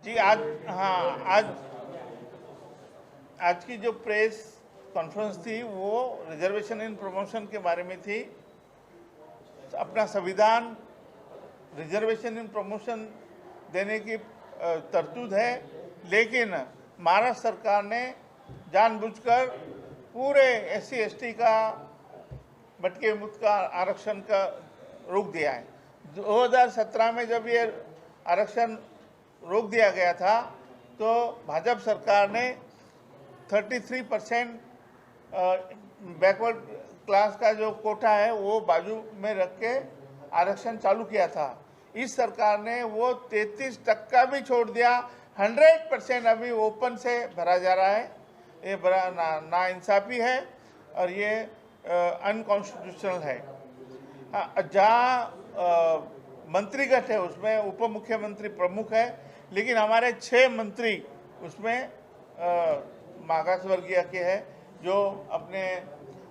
जी आज हाँ आज की जो प्रेस कॉन्फ्रेंस थी वो रिजर्वेशन इन प्रमोशन के बारे में थी। अपना संविधान रिजर्वेशन इन प्रमोशन देने की तरतूद है, लेकिन महाराष्ट्र सरकार ने जानबूझकर पूरे SC ST का भटके मुक्त का आरक्षण का रोक दिया है। 2017 में जब ये आरक्षण रोक दिया गया था तो भाजपा सरकार ने 33% बैकवर्ड क्लास का जो कोटा है वो बाजू में रख के आरक्षण चालू किया था। इस सरकार ने वो 33% भी छोड़ दिया। 100% अभी ओपन से भरा जा रहा है। ये बड़ा नाइंसाफ़ी है और ये अनकॉन्स्टिट्यूशनल है। जहाँ मंत्रीगण है उसमें उप मुख्यमंत्री प्रमुख है, लेकिन हमारे 6 मंत्री उसमें मागास वर्गीय के हैं, जो अपने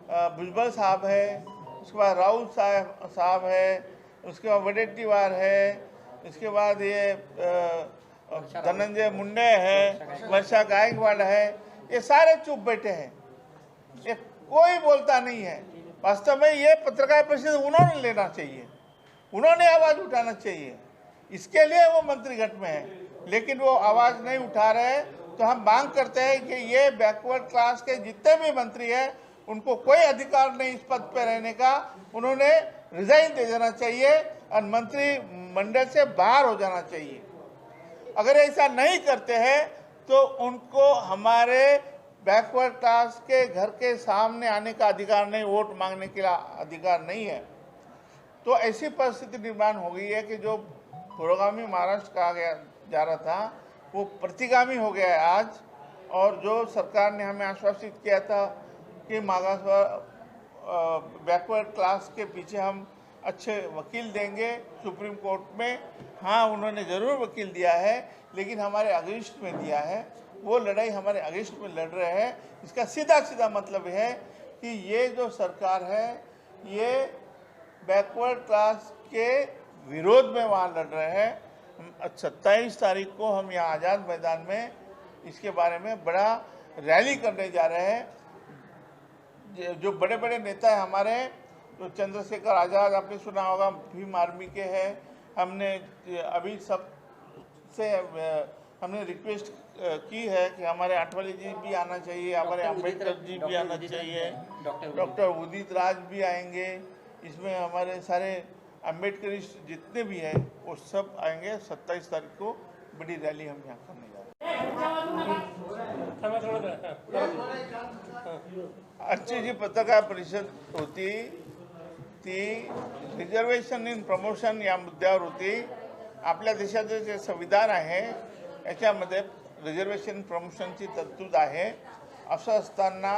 भुजबल साहब है, उसके बाद राउत साहब है, उसके बाद वडेट्टीवार है, इसके बाद ये धनंजय मुंडे है, वर्षा गायकवाड़ है। ये सारे चुप बैठे हैं, ये कोई बोलता नहीं है। वास्तव में ये पत्रकार परिषद उन्होंने लेना चाहिए, उन्होंने आवाज़ उठाना चाहिए, इसके लिए वो मंत्रीगण में है, लेकिन वो आवाज़ नहीं उठा रहे। तो हम मांग करते हैं कि ये बैकवर्ड क्लास के जितने भी मंत्री हैं उनको कोई अधिकार नहीं इस पद पर रहने का। उन्होंने रिजाइन दे देना चाहिए और मंत्रिमंडल से बाहर हो जाना चाहिए। अगर ऐसा नहीं करते हैं तो उनको हमारे बैकवर्ड क्लास के घर के सामने आने का अधिकार नहीं, वोट मांगने के अधिकार नहीं है। तो ऐसी परिस्थिति निर्माण हो गई है कि जो पुरोगामी महाराष्ट्र कहा गया जा रहा था वो प्रतिगामी हो गया है आज। और जो सरकार ने हमें आश्वासित किया था कि मागास बैकवर्ड क्लास के पीछे हम अच्छे वकील देंगे सुप्रीम कोर्ट में, हाँ उन्होंने ज़रूर वकील दिया है, लेकिन हमारे अगेंस्ट में दिया है। वो लड़ाई हमारे अगेंस्ट में लड़ रहे हैं। इसका सीधा मतलब है कि ये जो सरकार है ये बैकवर्ड क्लास के विरोध में वहाँ लड़ रहे हैं। 27 तारीख को हम यहाँ आज़ाद मैदान में इसके बारे में बड़ा रैली करने जा रहे हैं। जो बड़े बड़े नेता हैं हमारे, तो चंद्रशेखर आज़ाद आपने सुना होगा, भीम आर्मी के हैं। हमने अभी सब से हमने रिक्वेस्ट की है कि हमारे आठवले जी भी आना चाहिए, हमारे अम्बेडकर जी भी आना चाहिए, डॉक्टर उदित राज भी आएंगे। इसमें हमारे सारे अम्बेडकरिस्ट जितने भी हैं वो सब आएंगे। 27 तारीख को बड़ी रैली हम यहाँ करने जा रहे हैं। आजची जी पत्रकार परिषद होती ती रिजर्वेशन इन प्रमोशन या मुद्द्यावर होती। आपल्या देशाचे जे संविधान आहे याच्यामध्ये रिजर्वेशन प्रमोशनची तरतूद आहे। असं असताना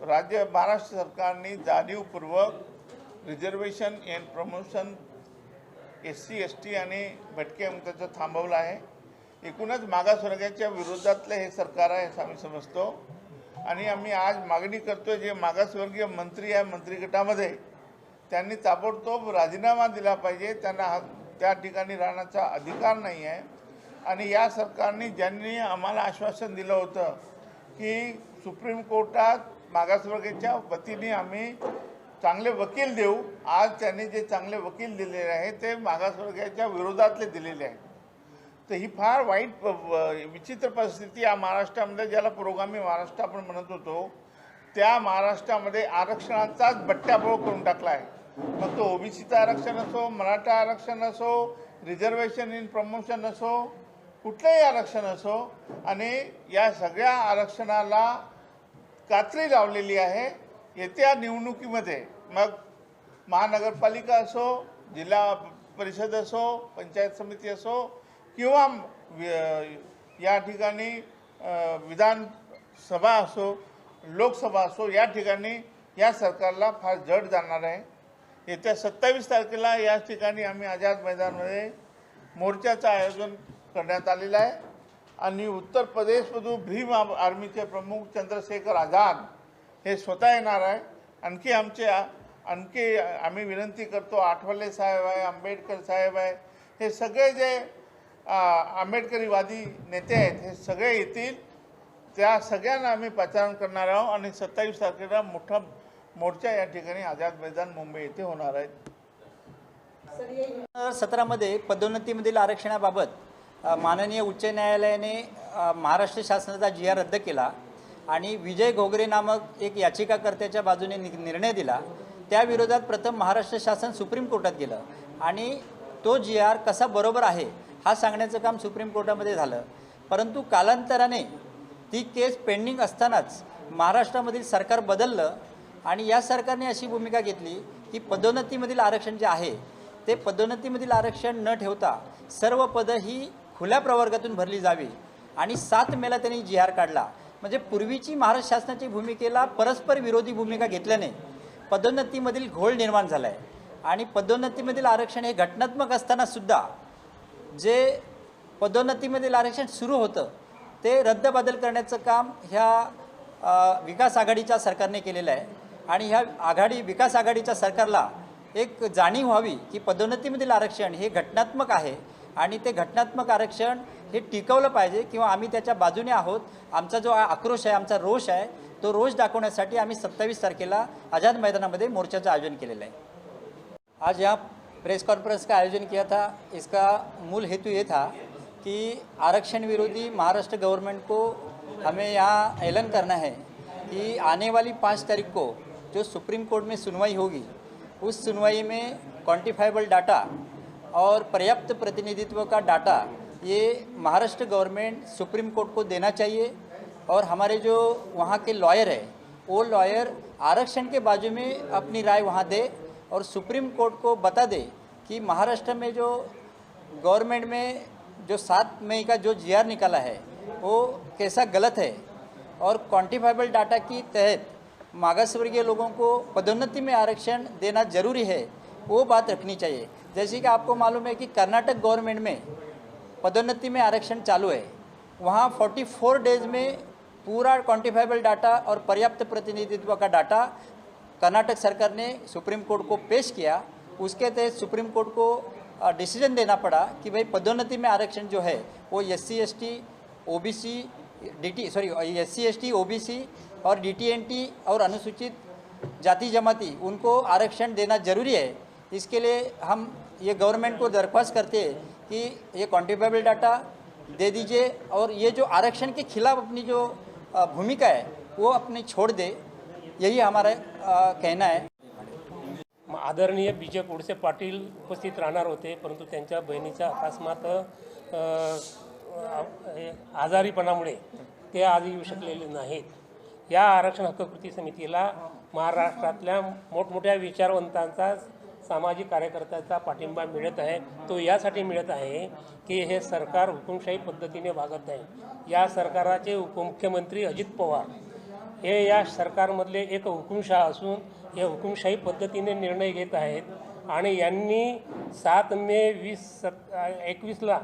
महाराष्ट्र सरकारने जाणीवपूर्वक reservation in promotion SC ST आणि भटके मुक्ताचं थांबवलं आहे। एकूणच मागासवर्गाच्या विरोधातले हे सरकार आहे असं आम्ही समजतो आणि आम्ही आज मागणी करतोय जे मागासवर्गीय मंत्री आहे मंत्रिगटामध्ये त्यांनी ताबडतोब राजीनामा दिला पाहिजे। त्यांना त्या ठिकाणी राहण्याचा अधिकार नाही आहे। आणि या सरकारने ज्यांनी आम्हाला आश्वासन दिलं होतं की सुप्रीम कोर्टात मागासवर्गाच्या वतीने आम्ही चांगले वकील देऊ, आज त्यांनी जे चांगले वकील दिलेले आहेत ते मागासवर्गाच्या विरोधातले दिलेले आहेत। तर ही फार वाईट विचित्र परिस्थिती या महाराष्ट्रामध्ये, ज्याला पुरोगामी महाराष्ट्र आपण म्हणत होतो, त्या महाराष्ट्रामध्ये आरक्षणाचाच बट्ट्याबोळ करून टाकला आहे। मग तो OBCचं आरक्षण असो, मराठा आरक्षण असो, रिजर्वेशन इन प्रमोशन असो, कुठलेही आरक्षण असो, आणि या सगळ्या आरक्षणाला कात्री लावलेली आहे। येत्या निवडणुकीमध्ये मग महानगरपालिका असो, जिल्हा परिषद असो, पंचायत समिती असो किंवा या ठिकाणी विधानसभा असो, लोकसभा असो, या ठिकाणी या सरकारला फार जड जाणार आहे। येत्या 27 तारखेला या ठिकाणी आम्ही आझाद मैदानामध्ये मोर्चाचं आयोजन करण्यात आलेलं आहे आणि उत्तर प्रदेशमधून भीम आर्मीचे प्रमुख चंद्रशेखर आझाद हे स्वतः येणार आहे। आणखी आम्ही विनंती करतो, आठवले साहेब आहे, आंबेडकर साहेब आहे, हे सगळे जे आंबेडकरीवादी नेते आहेत हे सगळे येतील. त्या सगळ्यांना आम्ही पाचारण करणार आहोत आणि 27 तारखेला मोठा मोर्चा या ठिकाणी आझाद मैदान मुंबई येथे होणार आहे. 2017मध्ये पदोन्नतीमधील आरक्षणाबाबत माननीय उच्च न्यायालयाने महाराष्ट्र शासनाचा GR रद्द केला आणि विजय घोगरे नामक एक याचिकाकर्त्याच्या बाजूने निर्णय दिला. त्या विरोधात प्रथम महाराष्ट्र शासन सुप्रीम कोर्टात गेलं आणि तो GR कसा बरोबर आहे हा सांगण्याचं काम सुप्रीम कोर्टामध्ये झालं. परंतु कालांतराने ती केस पेंडिंग असतानाच महाराष्ट्रामधील सरकार बदललं आणि या सरकारने अशी भूमिका घेतली की पदोन्नतीमधील आरक्षण जे आहे ते पदोन्नतीमधील आरक्षण न ठेवता सर्व पदं ही खुल्या प्रवर्गातून भरली जावी आणि 7 मेला त्यांनी GR काढला. म्हणजे पूर्वीची महाराष्ट्र शासनाची भूमिकेला परस्पर विरोधी भूमिका घेतल्याने पदोन्नतीमधील घोळ निर्माण झाला आहे आणि पदोन्नतीमधील आरक्षण हे घटनात्मक असतानासुद्धा जे पदोन्नतीमधील आरक्षण सुरू होतं ते रद्दबादल करण्याचं काम ह्या विकास आघाडीच्या सरकारने केलेलं आहे आणि ह्या विकास आघाडीच्या सरकारला एक जाणीव व्हावी की पदोन्नतीमधील आरक्षण हे घटनात्मक आहे आणि ते घटनात्मक आरक्षण हे टिकवलं पाहिजे किंवा आम्ही त्याच्या बाजूने आहोत. आमचा जो आक्रोश आहे, आमचा रोष आहे, तो रोष दाखवण्यासाठी आम्ही 27 तारखेला आझाद मैदानामध्ये मोर्चाचं आयोजन केलेलं है. आज यहाँ प्रेस कॉन्फ्रेंस का आयोजन किया था. इसका मूल हेतु ये था कि आरक्षण विरोधी महाराष्ट्र गवर्नमेंट को हमें यहाँ ऐलान करना है कि आने वाली 5 तारीख को जो सुप्रीम कोर्ट में सुनवाई होगी उस सुनवाई में क्वांटिफाइबल डाटा और पर्याप्त प्रतिनिधित्व का डाटा ये महाराष्ट्र गवर्नमेंट सुप्रीम कोर्ट को देना चाहिए और हमारे जो वहाँ के लॉयर है वो लॉयर आरक्षण के बाजू में अपनी राय वहाँ दे और सुप्रीम कोर्ट को बता दे कि महाराष्ट्र में जो गवर्नमेंट में जो 7 मई का जो GR निकाला है वो कैसा गलत है और क्वांटिफाइबल डाटा की तहत मागासवर्गीय लोगों को पदोन्नति में आरक्षण देना जरूरी है, वो बात रखनी चाहिए. जैसे कि आपको मालूम है कि कर्नाटक गवर्नमेंट में पदोन्नति में आरक्षण चालू है. वहाँ 44 डेज में पूरा क्वांटिफाइबल डाटा और पर्याप्त प्रतिनिधित्व का डाटा कर्नाटक सरकार ने सुप्रीम कोर्ट को पेश किया. उसके तहत सुप्रीम कोर्ट को डिसीजन देना पड़ा कि भाई पदोन्नति में आरक्षण जो है वो SC ST OBC SC ST OBC और DTNT और अनुसूचित जाति जमाती उनको आरक्षण देना जरूरी है. इसके लिए हम ये गवर्नमेंट को दरख्वास्त करते हैं कि ये क्वांटिफाइबल डाटा दे दीजिए और ये जो आरक्षण के खिलाफ अपनी जो भूमिका है वो अपनी छोड़ दे. यही हमारा कहना है. आदरणीय विजय कोळसे पाटील उपस्थित राहणार होते, परंतु त्यांच्या बहिणीच्या अकस्मात आजारीपणामुळे ते आज येऊ शकलेले नाहीत. या आरक्षण हक्क कृती समितीला महाराष्ट्रातल्या मोठमोठ्या विचारवंतांचा, सामाजिक कार्यकर्त्यांचा पाठिंबा मिळत आहे. तो यासाठी मिळत आहे की हे सरकार हुकुमशाही पद्धतीने वागत आहे. या सरकाराचे उपमुख्यमंत्री अजित पवार हे या सरकारमधले एक हुकुमशाह असून हे हुकुमशाही पद्धतीने निर्णय घेत आहेत आणि यांनी 7 मे 2021ला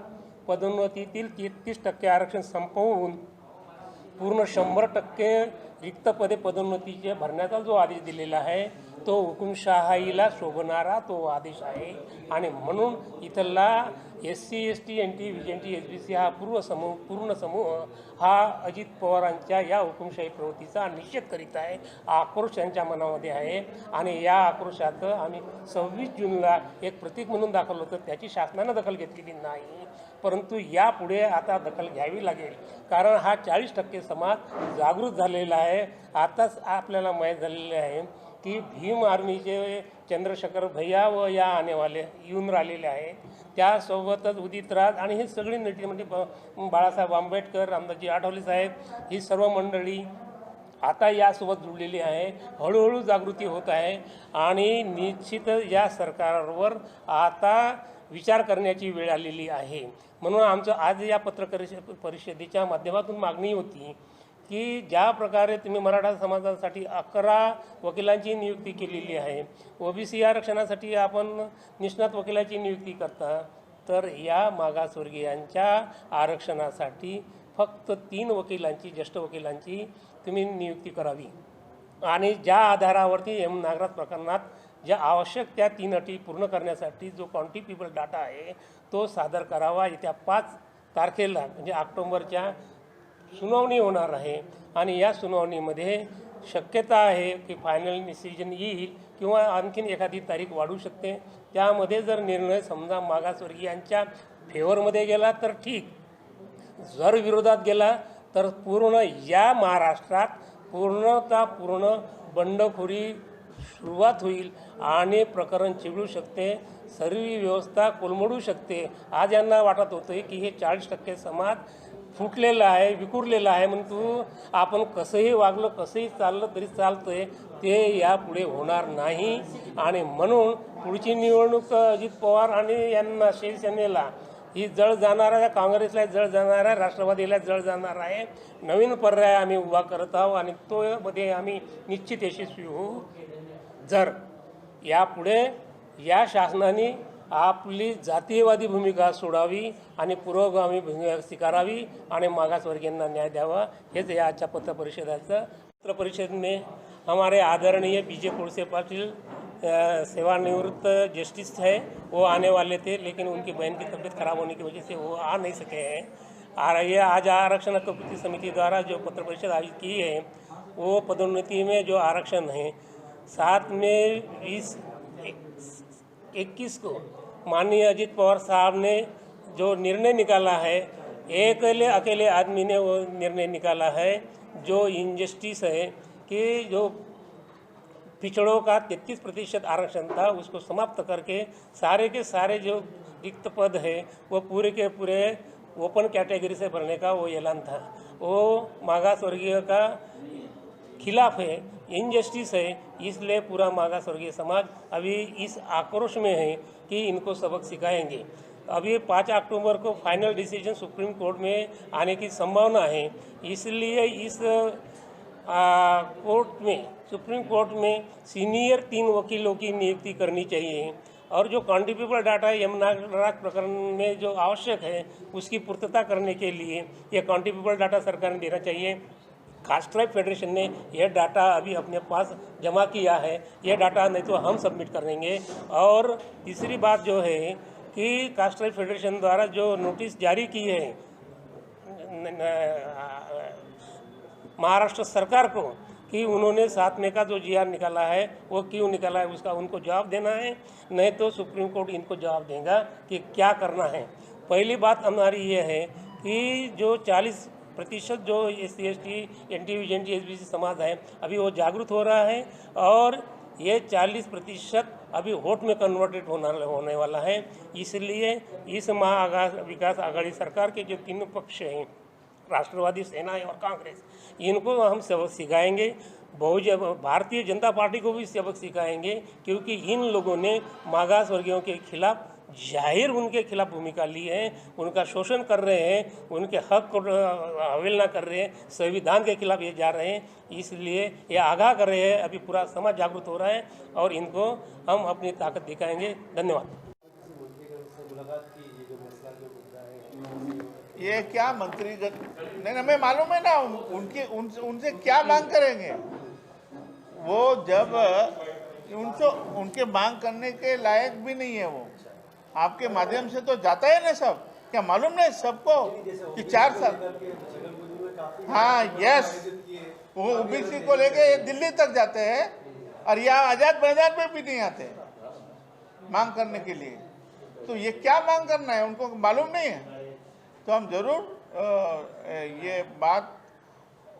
पदोन्नतीतील 33% आरक्षण संपवून पूर्ण 100% रिक्त पदे पदोन्नतीचे भरण्याचा जो आदेश दिलेला आहे तो हुकुमशाहीला शोभणारा तो आदेश आहे आणि म्हणून इथला SC ST NT VJNT SBC हा पूर्ण समूह हा अजित पवारांच्या या हुकुमशाही प्रवृत्तीचा निषेध करीत आहे. आक्रोश त्यांच्या मनामध्ये आहे आणि या आक्रोशाचं आम्ही 26 जूनला एक प्रतीक म्हणून दाखवलं होतं. त्याची शासनानं दखल घेतलेली नाही, परंतु यापुढे आता दखल घ्यावी लागेल कारण हा 40% समाज जागृत झालेला आहे. आताच आपल्याला माहीत झालेले आहे की भीम आर्मीचे चंद्रशेखर भैया व या आनेवाले येऊन राहिलेले आहेत. त्यासोबतच उदित राज आणि ही सगळी नेते म्हणजे बाळासाहेब आंबेडकर, रामदासजी आठवले साहेब, ही सर्व मंडळी आता यासोबत जुळलेली आहे. हळूहळू जागृती होत आहे आणि निश्चित या सरकारवर आता विचार करण्याची वेळ आलेली आहे. म्हणून आमचं आज या पत्रकार परिषदेच्या माध्यमातून मागणी होती की ज्या प्रकारे तुम्ही मराठा समाजासाठी 11 वकिलांची नियुक्ती केलेली आहे, OBC आरक्षणासाठी आपण निष्णात वकिलाची नियुक्ती करता, तर या मागासवर्गीयांच्या आरक्षणासाठी फक्त 3 वकिलांची, ज्येष्ठ वकिलांची तुम्ही नियुक्ती करावी आणि ज्या आधारावरती नागराज प्रकरणात ज्या आवश्यक त्या 3 अटी पूर्ण करण्यासाठी जो क्वांटिफिकेबल डाटा आहे तो सादर करावा. येत्या 5 तारखेला म्हणजे ऑक्टोबरच्या सुनावणी होणार आहे आणि या सुनावणीमध्ये शक्यता आहे की फायनल डिसिजन येईल किंवा आणखीन एखादी तारीख वाढू शकते. त्यामध्ये जर निर्णय समजा मागासवर्गीयांच्या फेवरमध्ये गेला तर ठीक, जर विरोधात गेला तर पूर्ण या महाराष्ट्रात पूर्ण बंडखोरी सुरुवात होईल आणि प्रकरण चिघळू शकते, सर्व व्यवस्था कोलमडू शकते. आज यांना वाटत होतं की हे 40% समाज फुटलेला आहे, विखुरलेला आहे, म्हणून आपण कसंही वागलं कसंही चाललं तरी चालतंय, ते यापुढे होणार नाही. आणि म्हणून पुढची निवडणूक अजित पवार आणि यांना शिवसेनेला ही जळ जाणार आहे, काँग्रेसला जळ जाणार आहे, राष्ट्रवादीला जळ जाणार आहे. नवीन पर्याय आम्ही उभा करत आहोत आणि तो मध्ये आम्ही निश्चित यशस्वी होऊ जर यापुढे या शासनाने आपली जातीयवादी भूमिका सोडावी आणि पुरोगामी भूमिका स्वीकारावी आणि मागासवर्गीयांना न्याय द्यावा. हेच या आजच्या पत्रपरिषदेचं. पत्रपरिषद में हमारे आदरणीय बीजे कोळसे पाटिल सेवानिवृत्त जस्टिस है, वो आने वाले थे लेकिन उनकी बहन की तबीयत खराब होने की वजह से वो आ नहीं सके हैं. और ये आज आरक्षण हक्क कृति समिति द्वारा जो पत्र परिषद आयोजित की है वो पदोन्नति में जो आरक्षण है 7 मई 2021 को माननीय अजित पवार साहब ने जो निर्णय निकाला है, एक अकेले आदमी ने वो निर्णय निकाला है जो इनजस्टिस है कि जो पिछड़ों का 33% आरक्षण था उसको समाप्त करके सारे के सारे जो रिक्त पद है वो पूरे के पूरे ओपन कैटेगरी से भरने का वो ऐलान था. वो मागासवर्गीय का खिलाफ है, इनजस्टिस है. इसलिए पूरा मागासवर्गीय समाज अभी इस आक्रोश में है कि इनको सबक सिखाएंगे. अभी 5 अक्टूबर को फाइनल डिसीजन सुप्रीम कोर्ट में आने की संभावना है. इसलिए इस सुप्रीम कोर्ट में सीनियर 3 वकीलों की नियुक्ति करनी चाहिए और जो क्वांटिफिकेबल डाटा यमुना प्रकरण में जो आवश्यक है उसकी पूर्तता करने के लिए ये क्वांटिफिकेबल डाटा सरकार ने देना चाहिए. कास्ट ट्राइब फेडरेशन ने यह डाटा अभी अपने पास जमा किया है, यह डाटा नहीं तो हम सबमिट करेंगे. और तीसरी बात जो है कि कास्ट ट्राइब फेडरेशन द्वारा जो नोटिस जारी की है महाराष्ट्र सरकार को कि उन्होंने 7 मई का जो GR निकाला है वो क्यों निकाला है उसका उनको जवाब देना है, नहीं तो सुप्रीम कोर्ट इनको जवाब देगा कि क्या करना है. पहली बात हमारी ये है कि जो 40% जो SC ST NT UGNT SBC समाज है अभी वो जागरूक हो रहा है और ये 40% अभी वोट में कन्वर्टेड होने वाला है. इसलिए इस विकास आघाड़ी सरकार के जो 3 पक्ष हैं, राष्ट्रवादी, सेना और कांग्रेस, इनको हम सबक सिखाएंगे. भारतीय जनता पार्टी को भी सबक सिखाएंगे क्योंकि इन लोगों ने मागासवर्गीयों के खिलाफ जाहिर उनके खिलाफ भूमिका ली है, उनका शोषण कर रहे हैं, उनके हक को अवहेलना कर रहे हैं, संविधान के खिलाफ ये जा रहे हैं. इसलिए ये आगाह कर रहे हैं. अभी पूरा समाज जागरूक हो रहा है और इनको हम अपनी ताकत दिखाएंगे. धन्यवाद. ये क्या मंत्री नहीं हमें मालूम है ना उनसे क्या मांग करेंगे. वो जब उनके मांग करने के लायक भी नहीं है. वो आपके माध्यम से तो जाता है ना सब. क्या मालूम नहीं सबको कि 4 साल. हाँ यस, वो OBC को लेके दिल्ली तक जाते हैं और यहाँ आजाद मैदान में भी नहीं आते मांग करने के लिए. तो ये क्या मांग करना है उनको मालूम नहीं है. तो हम जरूर ये बात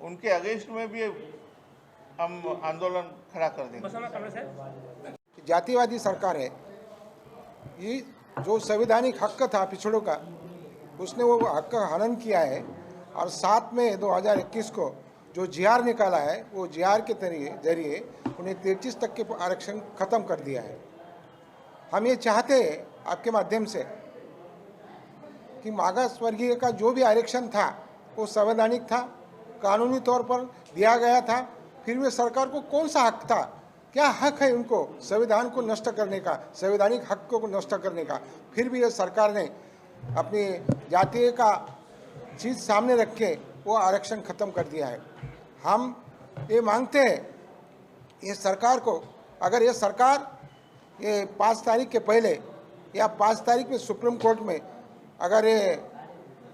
उनके अगेंस्ट में भी हम आंदोलन खड़ा कर देंगे. जातिवादी सरकार है, ये जो संवैधानिक हक था पिछड़ों का उसने वो हक का हनन किया है और 7 मई 2021 को जो GR निकाला है वो GR के जरिए उन्हें 33% आरक्षण खत्म कर दिया है. हम ये चाहते हैं आपके माध्यम से कि मागासवर्गीय का जो भी आरक्षण था वो संवैधानिक था, कानूनी तौर पर दिया गया था. फिर भी सरकार को कौन सा हक था, क्या हक है उनको संविधान को नष्ट करने का, संवैधानिक हक को नष्ट करने का. फिर भी ये सरकार ने अपनी जातीय का चीज़ सामने रख के वो आरक्षण खत्म कर दिया है. हम ये मांगते हैं ये सरकार को, अगर ये सरकार ये 5 तारीख के पहले या 5 तारीख में सुप्रीम कोर्ट में अगर ये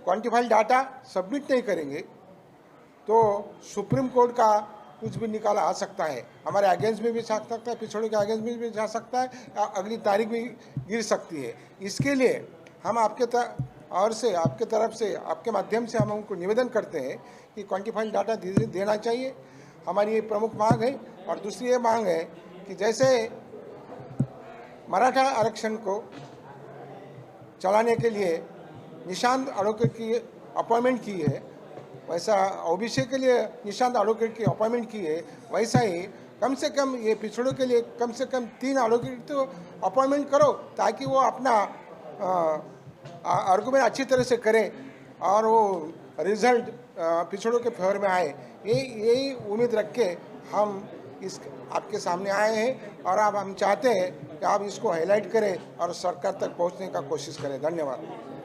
क्वान्टिफाइड डाटा सबमिट नहीं करेंगे तो सुप्रीम कोर्ट का कुछ भी निकाला आ सकता है, हमारे अगेंस्ट में भी जा सकता है, पिछड़ों के अगेंस्ट में भी जा सकता है, अगली तारीख भी गिर सकती है। इसके लिए हम आपके तरफ से आपके माध्यम से हम उनको निवेदन करते हैं कि क्वान्टिफाइड डाटा देना चाहिए, हमारी ये प्रमुख मांग है। और दूसरी ये मांग है कि जैसे मराठा आरक्षण को चलाने के लिए निशांत एडवोकेट की अपॉइंटमेंट की है, वैसा ओबीसी के लिए निशांत एडवोकेट की अपॉइंटमेंट की है, वैसा ही कम से कम ये पिछड़ों के लिए कम से कम 3 एडवोकेट तो अपॉइंटमेंट करो, ताकि वो अपना आर्गूमेंट अच्छी तरह से करे और वो रिजल्ट पिछड़ों के फेवर में आए। यही उम्मीद रख के हम इस आपके सामने आए हैं और अब हम चाहते हैं कि आप इसको हाईलाइट करें और सरकार तक पहुंचने का कोशिश करें। धन्यवाद।